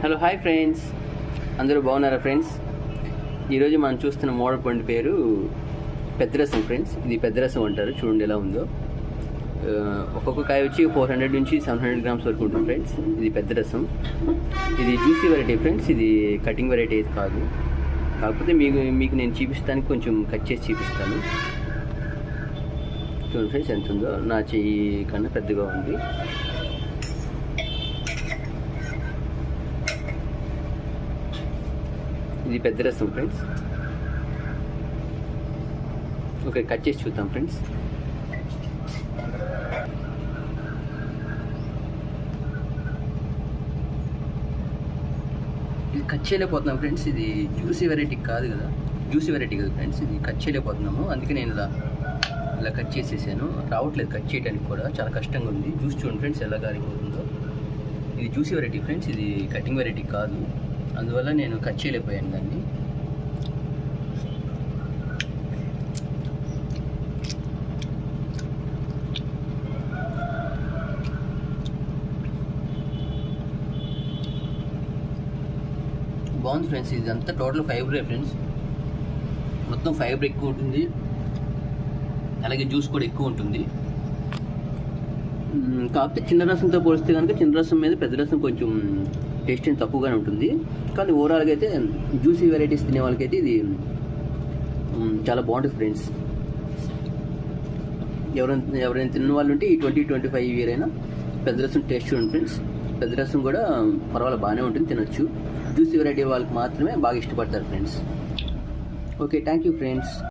Hello hi friends, అందరూ బాగున్నారా friends? ఈరోజు మనం చూస్తున్న మోడల్ పండు పేరు పెద్దరసం ఫ్రెండ్స్. ఇది పెద్దరసం అంటారు. చూడండి ఎలా ఉందో. ఒక్కొక్క కాయ వచ్చి 400 నుంచి 700 గ్రామ్స్ వరకు ఉంటుంది ఫ్రెండ్స్. ఇది పెద్దరసం. ఇది జ్యూసీ వెరైటీ ఫ్రెండ్స్. ఇది కటింగ్ వెరైటీ అయితే కాదు. కాకపోతే మీకు నేను చూపిస్తానికి కొంచెం కట్ చేసి చూపిస్తాను. చూడండి ఫ్రెండ్స్ ఎంత ఉందో. నా చెయ్యి కన్నా పెద్దగా ఉంది. ఇది పెద్ద రసం ఫ్రెండ్స్. ఓకే, కట్ చేసి చూద్దాం ఫ్రెండ్స్. ఇది కట్ చేయలేకపోతున్నాం ఫ్రెండ్స్. ఇది జ్యూసీ వెరైటీ కాదు కదా, ఫ్రెండ్స్. ఇది కట్ చేయలేకపోతున్నాము, అందుకే నేను ఇలా కట్ చేసేసాను. రావట్లేదు కట్ చేయడానికి కూడా, చాలా కష్టంగా ఉంది. జ్యూస్ చూడండి ఫ్రెండ్స్ ఎలా కారిపోతుందో. ఇది జ్యూసీ వెరైటీ ఫ్రెండ్స్, ఇది కటింగ్ వెరైటీ కాదు. అందువల్ల నేను కట్ చేయలేకపోయాను దాన్ని. బాగుంది ఫ్రెండ్స్. ఇది అంతా టోటల్ ఫైబరే ఫ్రెండ్స్. మొత్తం ఫైబర్ ఎక్కువ ఉంటుంది, అలాగే జ్యూస్ కూడా ఎక్కువ ఉంటుంది. కాకపోతే చిన్న రసంతో పోలిస్తే కనుక చిన్న రసం మీద పెద్ద రసం కొంచెం టేస్ట్ తక్కువగానే ఉంటుంది. కానీ ఓవరాల్గా అయితే జ్యూసీ వెరైటీస్ తినే వాళ్ళకైతే ఇది చాలా బాగుంటుంది ఫ్రెండ్స్. ఎవరైనా తిన్న వాళ్ళు ఉంటే ఈ 20-25 ఇయర్ అయినా పెద్ద రసం టేస్ట్ చూడండి ఫ్రెండ్స్. పెద్ద రసం కూడా పర్వాలేదు, బాగానే ఉంటుంది, తినొచ్చు. జ్యూసీ వెరైటీ వాళ్ళకి మాత్రమే బాగా ఇష్టపడతారు friends. Okay, thank you friends.